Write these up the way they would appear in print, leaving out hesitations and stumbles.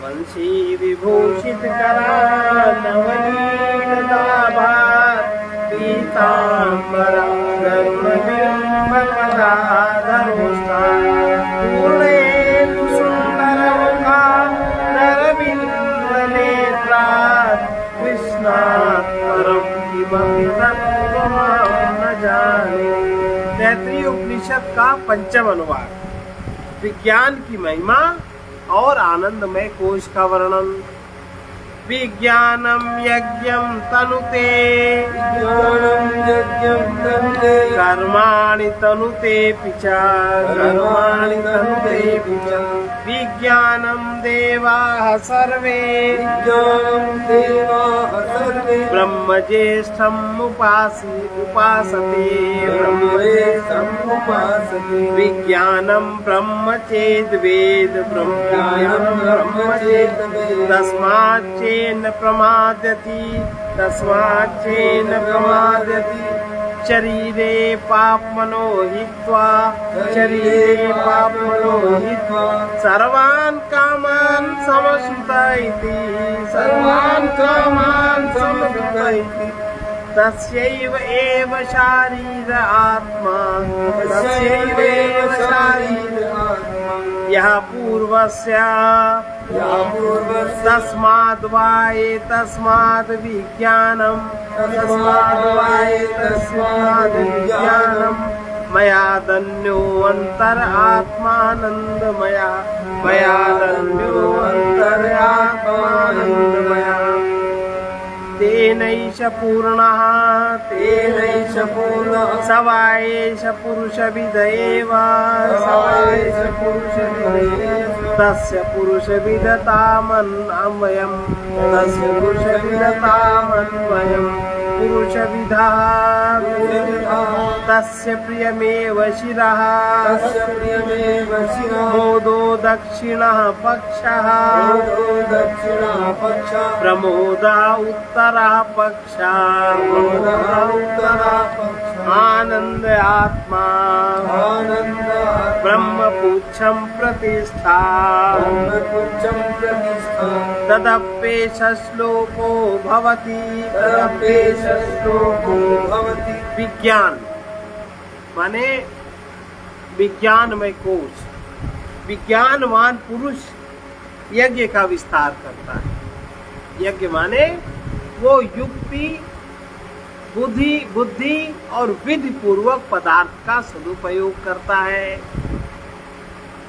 वंशी विभूषित करा नवनीताभा पीताम्बरा धर्मबिम्बपदाधरोष्ठा पूर्णेन्दु सुन्दरमुखारविन्दनेत्रा कृष्णात् परं किमपि तत्त्वमहं न जाने। तैत्तिरीय उपनिषद का पंचम अनुवाद। विज्ञान की महिमा और आनंदमय कोश का वर्णन। विज्ञानम यज्ञम तनुते कर्माणि तनुते पिचा विज्ञानम देवाः सर्वे ब्रह्म ज्येष्ठम् उपासते विज्ञानम ब्रह्म चेद वेद ब्रह्म तस्माच्चेन प्रमाद्यति शरीरे पापमनो हित्वा सर्वान् कामान् समश्नुत इति तस्यैव एव शारीर आत्मा यः पूर्वस्य तस्माद् वा एतस्माद् विज्ञानम् मया दन्यो अंतर आत्मानन्दमया तेनैष पूर्णः स वा एष पुरुषविद एव तस्य पुरुषविदतामन्वयम् पुरुषविदः तस्य प्रियमेव शिरः मोदो दक्षिणः पक्षः प्रमोदः उत्तरः पक्षः आनंद आत्मा ब्रह्मपुच्छं प्रतिष्ठा तदप्येष श्लोको भवति। विज्ञान माने विज्ञानमय कोश। विज्ञानवान पुरुष यज्ञ का विस्तार करता है। यज्ञ माने वो युक्ति बुद्धि और विधि पूर्वक पदार्थ का सदुपयोग करता है।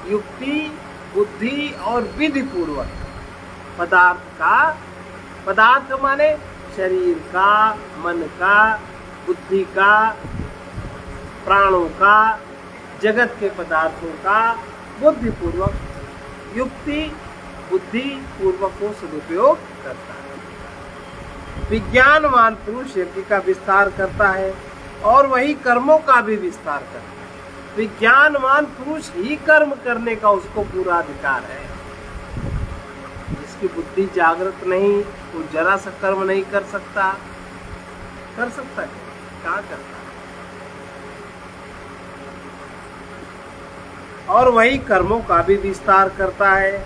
युक्ति बुद्धि और विधि पूर्वक पदार्थ माने शरीर का, मन का, बुद्धि का, प्राणों का, जगत के पदार्थों का बुद्धि पूर्वक युक्ति बुद्धि पूर्वक को सदुपयोग करता है। विज्ञानवान पुरुष यज्ञ का विस्तार करता है और वही कर्मों का भी विस्तार करता है। विज्ञानवान पुरुष ही कर्म करने का उसको पूरा अधिकार है। जिसकी बुद्धि जागृत नहीं वो जरा सा कर्म नहीं कर सकता। क्या करता है? और वही कर्मों का भी विस्तार करता है।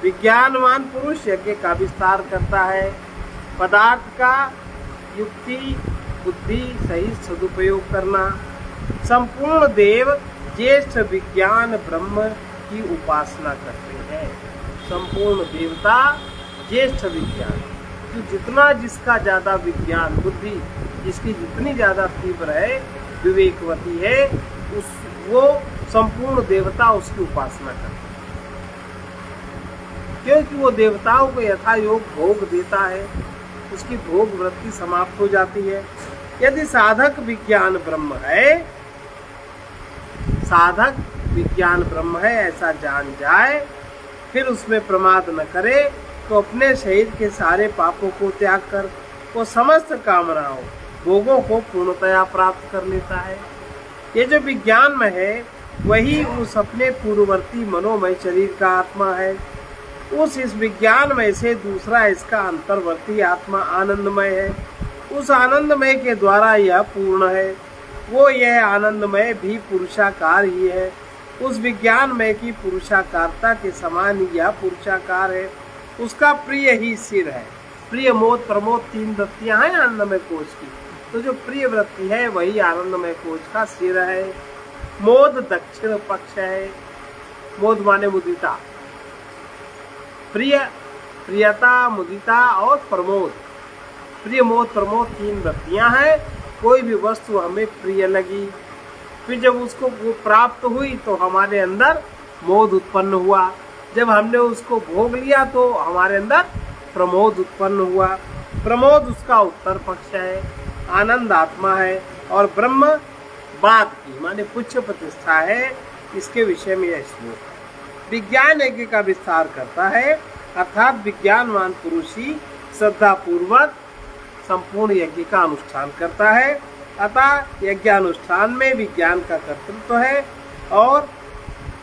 विज्ञानवान पुरुष यज्ञ का विस्तार करता है। पदार्थ का युक्ति बुद्धि सहित सदुपयोग करना। संपूर्ण देव ज्येष्ठ विज्ञान ब्रह्म की उपासना करते हैं। संपूर्ण देवता ज्येष्ठ विज्ञान जो जिसका ज्यादा विज्ञान बुद्धि जिसकी जितनी ज्यादा तीव्र है विवेकवती है वो संपूर्ण देवता उसकी उपासना करते हैं। क्योंकि वो देवताओं को यथा योग भोग देता है। उसकी भोग वृत्ति समाप्त हो जाती है। यदि साधक विज्ञान ब्रह्म है ऐसा जान जाए फिर उसमें प्रमाद न करे तो अपने शरीर के सारे पापों को त्याग कर वो समस्त कामनाओं भोगों को पूर्णतया प्राप्त कर लेता है। ये जो विज्ञान में है वही उस अपने पूर्ववर्ती मनोमय शरीर का आत्मा है। इस विज्ञान में से दूसरा इसका अंतर्वर्ती आत्मा आनंदमय है। उस आनंदमय के द्वारा यह पूर्ण है। वो यह आनंदमय भी पुरुषाकार ही है। उस विज्ञान में की पुरुषाकारता के समान ही यह पुरुषाकार है। उसका प्रिय ही सिर है। प्रिय, मोद, प्रमोद 3 वृत्तियां हैं आनंदमय कोश की। तो जो प्रिय वृत्ति है वही आनंदमय कोश का सिर है। मोद दक्षिण पक्ष है। मोद माने मुदिता, प्रिय, प्रियता, मुदिता और प्रमोद। प्रिय, मोद, प्रमोद 3 वृत्तियां हैं। कोई भी वस्तु हमें प्रिय लगी, फिर जब उसको वो प्राप्त हुई तो हमारे अंदर मोद उत्पन्न हुआ। जब हमने उसको भोग लिया तो हमारे अंदर प्रमोद उत्पन्न हुआ। प्रमोद उसका उत्तर पक्ष है। आनंद आत्मा है और ब्रह्म बाद की माने पुच्छ प्रतिष्ठा है। इसके विषय में यह श्लोक है। विज्ञान यज्ञ का विस्तार करता है, अर्थात विज्ञानवान पुरुष ही श्रद्धा पूर्वक संपूर्ण यज्ञ का अनुष्ठान करता है। अतः यज्ञानुष्ठान में विज्ञान का कर्तृत्व है और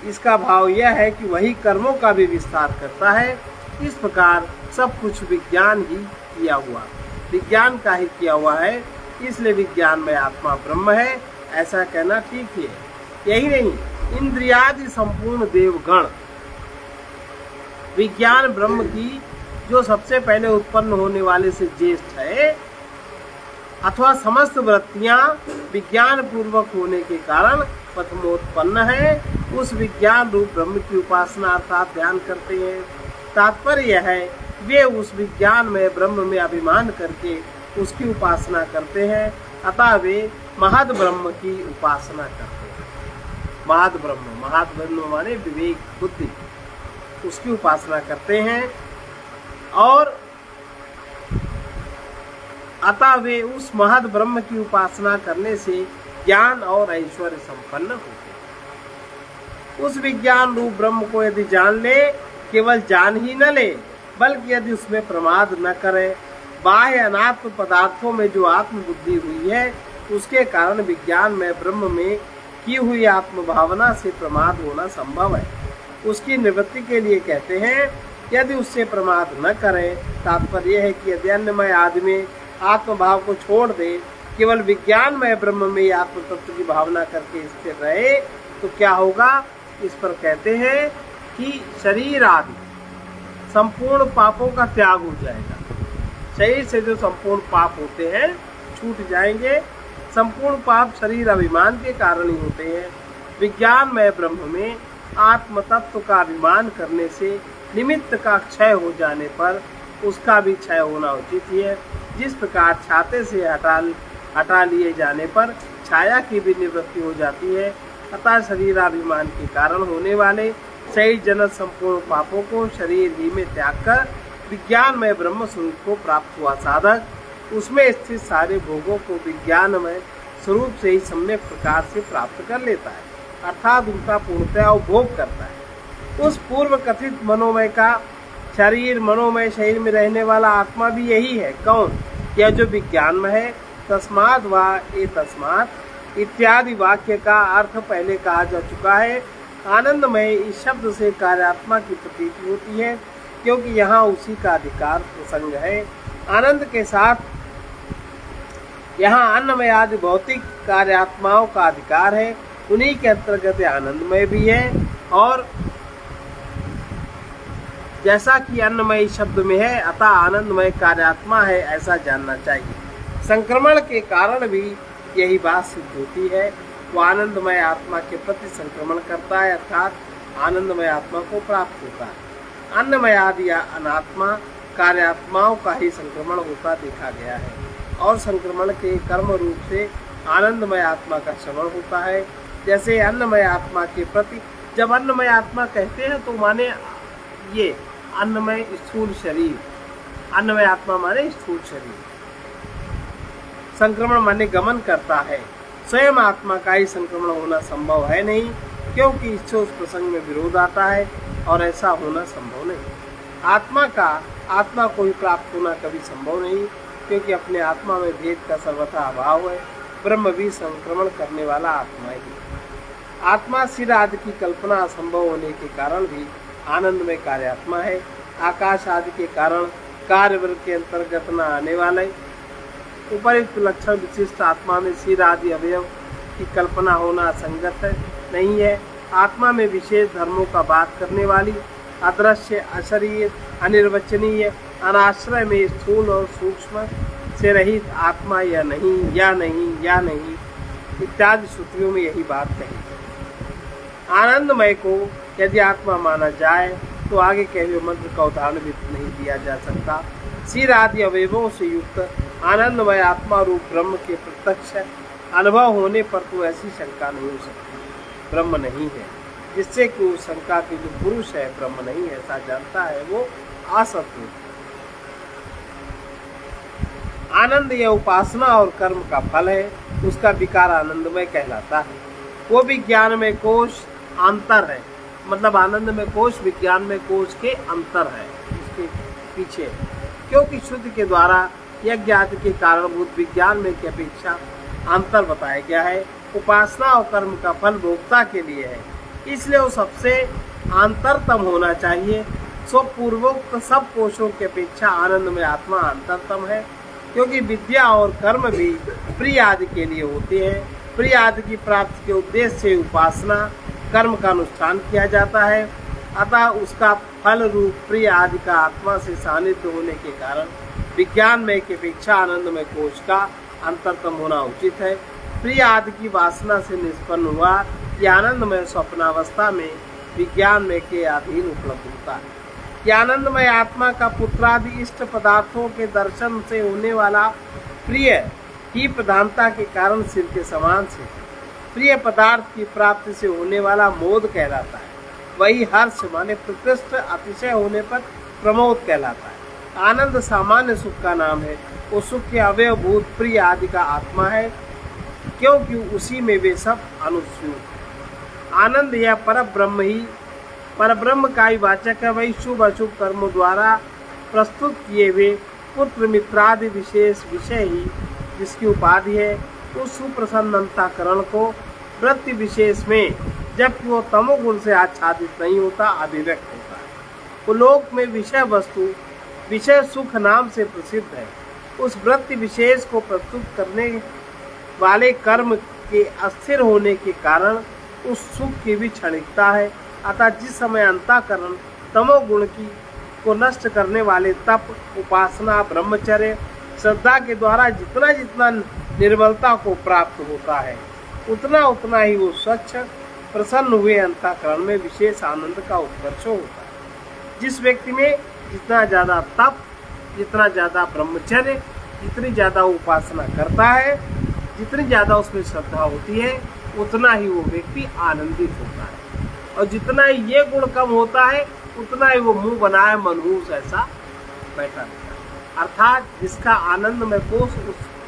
इसका भाव यह है कि वही कर्मों का भी विस्तार करता है। इस प्रकार सब कुछ विज्ञान ही किया हुआ, विज्ञान का ही किया हुआ है, इसलिए विज्ञान में आत्मा ब्रह्म है, ऐसा कहना ठीक है। यही नहीं, इंद्रियादि संपूर्ण देवगण विज्ञान ब्रह्म की जो सबसे पहले उत्पन्न होने वाले से ज्येष्ठ है अथवा समस्त वृत्तियां विज्ञान पूर्वक होने के कारण प्रथमोत्पन्न है, उस विज्ञान रूप ब्रह्म की उपासना अर्थात ध्यान करते हैं। तात्पर्य यह है वे उस विज्ञान में ब्रह्म में अभिमान करके उसकी उपासना करते हैं, अतः वे महद ब्रह्म की उपासना करते हैं। महद ब्रह्म माने विवेक, बुद्धि, उसकी उपासना करते हैं और अतः वे उस महद ब्रह्म की उपासना करने से ज्ञान और ऐश्वर्य संपन्न होते हैं। उस विज्ञान रूप ब्रह्म को यदि जान ले, केवल जान ही न ले बल्कि यदि उसमें प्रमाद न करे, बाह्य अनात्म पदार्थों में जो आत्म बुद्धि हुई है उसके कारण विज्ञान में ब्रह्म में की हुई आत्म भावना से प्रमाद होना संभव है। उसकी निवृत्ति के लिए कहते हैं यदि उससे प्रमाद न करे, तात्पर्य है कि यदि अन्यमय आदमी आत्म भाव को छोड़ दे, केवल विज्ञान में ब्रह्म में आत्म तत्व की भावना करके स्थिर रहे तो क्या होगा। इस पर कहते हैं कि शरीर आदि संपूर्ण पापों का त्याग हो जाएगा। शरीर से जो संपूर्ण पाप होते हैं छूट जाएंगे। संपूर्ण पाप शरीर अभिमान के कारण ही होते हैं। विज्ञान में ब्रह्म में आत्म तत्व का अभिमान करने से निमित्त का क्षय हो जाने पर उसका भी क्षय होना उचित ही है। जिस प्रकार छाते से हटा लिए जाने पर छाया की भी निवृत्ति हो जाती है, अतः शरीराभिमान के कारण होने वाले शरीर जनक संपूर्ण पापों को शरीर ही में त्याग कर विज्ञान में ब्रह्म स्वरूप को प्राप्त हुआ साधक उसमें स्थित सारे भोगों को विज्ञान में स्वरूप से ही सम्यक प्रकार से प्राप्त कर लेता है, अर्थात उनका पूर्णतया उपभोग करता है। उस पूर्व कथित मनोमय का शरीर, मनोमय शरीर में रहने वाला आत्मा भी यही है। कौन? यह जो विज्ञान में है। तस्मात् वा ए तस्मात् इत्यादि वाक्य का अर्थ पहले कहा जा चुका है। आनंदमय इस शब्द से कार्यात्मा की प्रतीति होती है क्योंकि यहाँ उसी का अधिकार प्रसंग है। आनंद के साथ यहाँ अन्नमय आदि भौतिक कार्यात्माओं का अधिकार है, उन्हीं के अंतर्गत आनंदमय भी है। और जैसा कि अन्नमय शब्द में है अतः आनंदमय कार्यात्मा है, ऐसा जानना चाहिए। संक्रमण के कारण भी यही बात सिद्ध होती है। वो आनंदमय आत्मा के प्रति संक्रमण करता है, अर्थात आनंदमय आत्मा को प्राप्त होता है। अन्नमय आदि अनात्मा कार्यात्माओं का ही संक्रमण होता देखा गया है और संक्रमण के कर्म रूप से आनंदमय आत्मा का श्रवण होता है। जैसे अन्नमय आत्मा के प्रति जब अन्नमय आत्मा कहते हैं तो माने ये अन्नमय स्थूल शरीर, अन्नमय आत्मा माने स्थूल शरीर। संक्रमण माने गमन करता है। स्वयं आत्मा का ही संक्रमण होना संभव है नहीं, क्योंकि इससे उस प्रसंग में विरोध आता है और ऐसा होना संभव नहीं। आत्मा को ही प्राप्त होना कभी संभव नहीं, क्योंकि अपने आत्मा में भेद का सर्वथा अभाव है। ब्रह्म भी संक्रमण करने वाला आत्मा ही। आत्मा सिर आदि की कल्पना असंभव होने के कारण भी आनंद में कार्यात्मा है। आकाश आदि के कारण कार्यवर्ग के अंतर्गत न आने वाले उपयुक्त लक्षण विशिष्ट आत्मा में सिर आदि अवयव की कल्पना होना असंगत है नहीं है। आत्मा में विशेष धर्मों का बात करने वाली, अदृश्य, अशरीर, अनिर्वचनीय, अनाश्रय में स्थूल और सूक्ष्म से रहित आत्मा या नहीं या नहीं या नहीं इत्यादि श्रुतियों में यही बात कही। आनंदमय को यदि आत्मा माना जाए तो आगे कहे हुए मंत्र का उदाहरण भी नहीं दिया जा सकता। सिर आदि अवयवों से युक्त आनंदमय आत्मा रूप ब्रह्म के प्रत्यक्ष अनुभव होने पर तो ऐसी शंका नहीं हो सकती ब्रह्म नहीं है, जिससे कि उस शंका की जो पुरुष है ब्रह्म नहीं है ऐसा जानता है वो असत्य। आनंद यह उपासना और कर्म का फल है, उसका विकार आनंदमय कहलाता है। वो विज्ञान में कोश अंतर है, मतलब आनंद में कोश विज्ञान में कोश के अंतर है इसके पीछे, क्योंकि शुद्ध के द्वारा यज्ञ आदि के कारणभूत विज्ञान में की अपेक्षा अंतर बताया गया है। उपासना और कर्म का फल भोक्ता के लिए है, इसलिए वो सबसे अंतरतम होना चाहिए। सो पूर्वोक्त सब कोशों की अपेक्षा आनंद में आत्मा अंतरतम है, क्योंकि विद्या और कर्म भी प्रिय आदि के लिए होते हैं। प्रिय आदि की प्राप्ति के उद्देश्य से उपासना कर्म का अनुष्ठान किया जाता है, अतः उसका फल रूप प्रिय आदि का आत्मा से सानिध्य होने के कारण विज्ञान में की अपेक्षा आनंदमय कोश का अंतरतम होना उचित है। प्रिय आदि की वासना से निष्पन्न हुआ कि आनंदमय स्वप्नावस्था में विज्ञान में के अधीन उपलब्ध होता है। कि आनंदमय आत्मा का पुत्रादि इष्ट पदार्थों के दर्शन से होने वाला प्रिय की प्रधानता के कारण सिर के समान से प्रिय पदार्थ की प्राप्ति से होने वाला मोद कहलाता है। वही हर्ष माने प्रकृष्ट अतिशय होने पर प्रमोद कहलाता है। आनंद सामान्य सुख का नाम है, वो सुख के अवयवभूत प्रिय आदि का आत्मा है, क्योंकि उसी में वे सब अनुस्यूत। आनंद या परब्रह्म ही परब्रह्म का ही वाचक है। वही शुभ अशुभ कर्मों द्वारा प्रस्तुत किए हुए पुत्र मित्रादि विशेष विषय ही जिसकी उपाधि है। उस सुप्रसन्न अंतःकरण को वृत्ति विशेष में जबकि वो तमोगुण से आच्छादित नहीं होता अभिव्यक्त होता है। वो लोक में विषय वस्तु विषय सुख नाम से प्रसिद्ध है। उस वृत्ति विशेष को प्रस्तुत करने वाले कर्म के अस्थिर होने के कारण उस सुख की भी क्षणिकता है। अतः जिस समय अंतःकरण तमोगुण की को नष्ट करने वाले तप, उपासना, ब्रह्मचर्य, श्रद्धा के द्वारा जितना जितना निर्मलता को प्राप्त होता है उतना उतना ही वो स्वच्छ प्रसन्न हुए अंतःकरण में विशेष आनंद का उत्कर्ष होता है। जिस व्यक्ति में जितना ज्यादा तप, जितना ज्यादा ब्रह्मचर्य, जितनी ज्यादा उपासना करता है, जितनी ज्यादा उसमें श्रद्धा होती है उतना ही वो व्यक्ति आनंदित होता है, और जितना ही ये गुण कम होता है उतना ही वो मुंह बनाए मनहूस ऐसा बैठा रहता है। अर्थात जिसका आनंद में कोश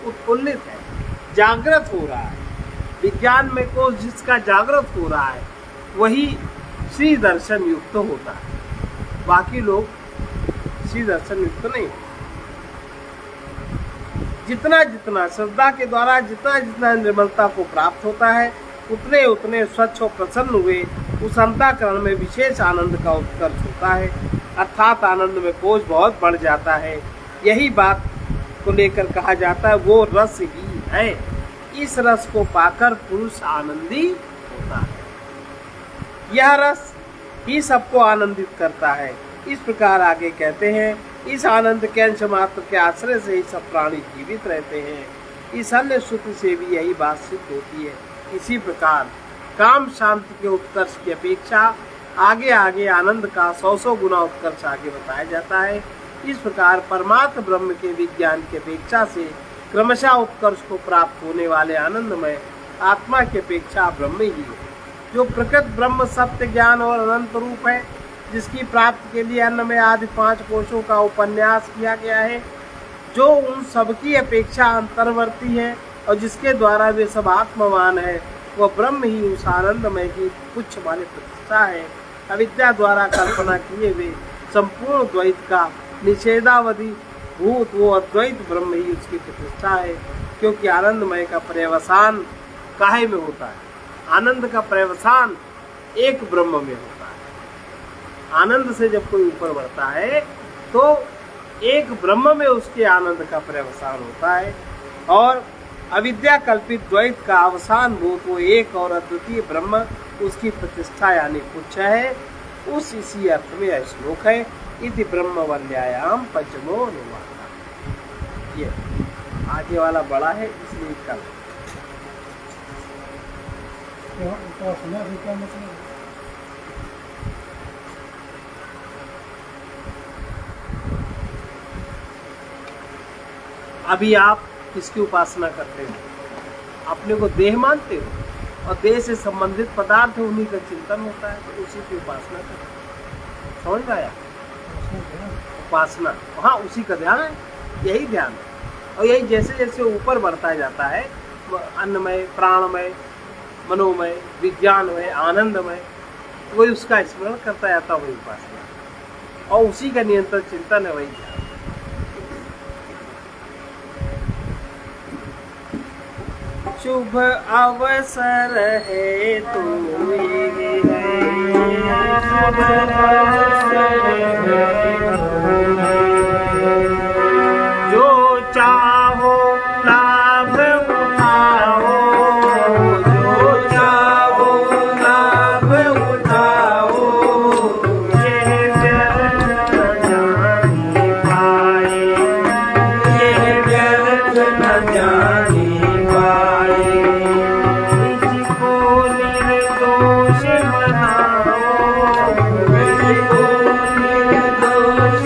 उत्फुल्लित है, जागृत हो रहा है, विज्ञान में कोश जिसका जागृत हो रहा है वही श्री दर्शन युक्त होता है। बाकी लोग श्री दर्शन युक्त नहीं होते। जितना जितना श्रद्धा के द्वारा जितना जितना निर्मलता को प्राप्त होता है उतने उतने स्वच्छ और प्रसन्न हुए उस अंतःकरण में विशेष आनंद का उत्कर्ष होता है। अर्थात आनंद में कोश बहुत बढ़ जाता है। यही बात को लेकर कहा जाता है वो रस ही है। इस रस को पाकर पुरुष आनंदी होता है। यह रस ही सबको आनंदित करता है। इस प्रकार आगे कहते हैं इस आनंद के अंश मात्र के आश्रय से ही सब प्राणी जीवित रहते हैं। इस अन्य श्रुति से भी यही बात सिद्ध होती है। इसी प्रकार काम शांति के उत्कर्ष की अपेक्षा आगे आगे आनंद का 100 गुना उत्कर्ष आगे बताया जाता है। इस प्रकार परमात्म ब्रह्म के विज्ञान की अपेक्षा से क्रमशः उत्कर्ष को प्राप्त होने वाले आनंदमय आत्मा की अपेक्षा ब्रह्म ही है, जो प्रकृत ब्रह्म सत्य ज्ञान और अनंत रूप है, जिसकी प्राप्ति के लिए अन्नमय आदि 5 कोशों का उपन्यास किया गया है, जो उन सबकी अपेक्षा अंतर्वर्ती है और जिसके द्वारा वे सब आत्मवान है। वह ब्रह्म ही उस आनंदमय की पुच्छ वाली प्रतिष्ठा है। अविद्या द्वारा कल्पना किए हुए संपूर्ण द्वैत का निषेधावधि भूत वो अद्वैत ब्रह्म ही उसकी प्रतिष्ठा है, क्योंकि आनंदमय का पर्यवसान काहे में होता है? आनंद का पर्यवसान एक ब्रह्म में होता है। आनंद से जब कोई ऊपर बढ़ता है तो एक ब्रह्म में उसके आनंद का पर्यवसान होता है, और अविद्या कल्पित द्वैत का अवसान भूत वो एक और अद्वितीय ब्रह्म उसकी प्रतिष्ठा यानी पुच्छ है। उस इसी अर्थ में यह श्लोक है, इति ब्रह्मवल्यायाम पंचमो अनुवाद। ये आगे वाला बड़ा है इसलिए कल। उपासना भी क्या मतलब? अभी आप किसकी उपासना करते हो? अपने को देह मानते हो, और देह से संबंधित पदार्थ है उन्हीं का चिंतन होता है, तो उसी की उपासना करते हो। समझ में आया? उपासना, हाँ, उसी का ध्यान है, यही ध्यान है। और यही जैसे जैसे ऊपर बढ़ता जाता है, अन्नमय, प्राणमय, मनोमय, विज्ञानमय, आनंदमय, वही उसका स्मरण करता जाता, वही उपासना, और उसी का नियंत्रण चिंतन है, वही ध्यान। शुभ अवसर है तो ये है, शुभ अवसर है, जो चाहो लाभ उठाओ, जो चाहो लाभ उठाओ, ये व्यर्थ न जाने पाए, ये व्यर्थ न जाने पाए। इसको निर्दोष बनाओ, इसको निर्दोष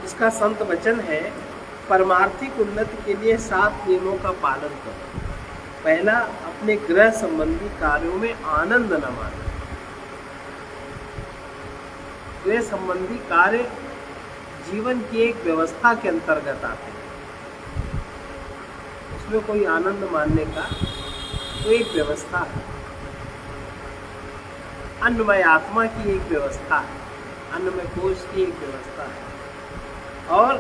इसका संत वचन है, परमार्थिक उन्नति के लिए 7 नियमों का पालन करो। पहला, अपने गृह संबंधी कार्यों में आनंद न मानो। गृह संबंधी कार्य जीवन की एक व्यवस्था के अंतर्गत आते हैं, उसमें कोई आनंद मानने का तो एक व्यवस्था है। अन्नमय आत्मा की एक व्यवस्था है, अन्नमय कोश की एक व्यवस्था है। और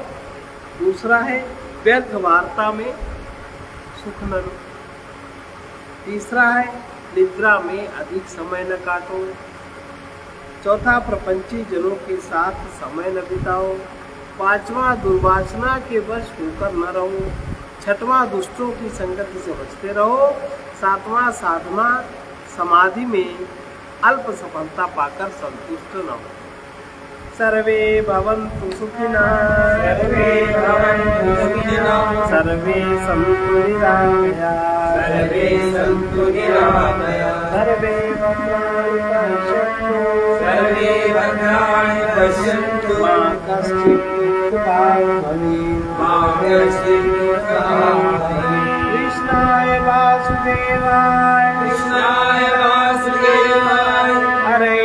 दूसरा है, व्यर्थ वार्ता में सुख न लो। तीसरा है, निद्रा में अधिक समय न काटो। चौथा, प्रपंची जनों के साथ समय न बिताओ। पांचवा, दुर्वासना के वश होकर न रहो। छठवां, दुष्टों की संगति से बचते रहो। सातवां, साधना समाधि में अल्प सफलता पाकर संतुष्ट न हो। सर्वे भवन्तु सुखिनः, सर्वे भवन्तु सुखिनः, सर्वे सन्तु निरामयाः, सर्वे सन्तु निरामयाः, सर्वे भद्राणि पश्यन्तु, सर्वे भद्राणि पश्यन्तु, मा कश्चित् दुःखभाग् भवेत्, मा कश्चित् दुःखभाग् भवेत्। कृष्णाय वासुदेवाय, कृष्णाय वासुदेवाय, हरे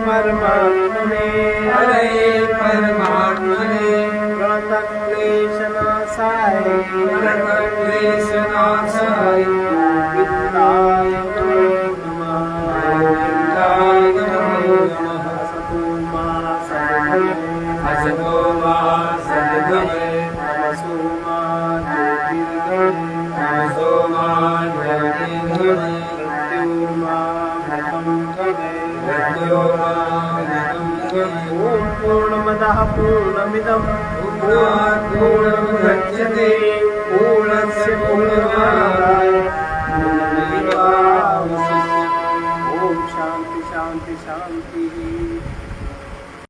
परमात्मने, हरे परमात्मने, प्रणतक्लेशनाशाय, प्रणतक्लेशनाशाय, गोविन्दाय नमो नमः। गोविन्दाय नमो नमः। असतो मा सद्गमय, असतो मा सद्गमय, तमसो मा ज्योतिर्गमय, तमसो मा ज्योतिर्गमय, मृत्योर्मामृतं गमय। मृत्योर्मामृतं गमय। ॐ पूर्णमदः पूर्णमिदं पूर्णमुदच्यते पूर्णस्य पूर्णमादाय पूर्णमेवावशिष्यते। ॐ शान्ति शान्ति शान्तिः।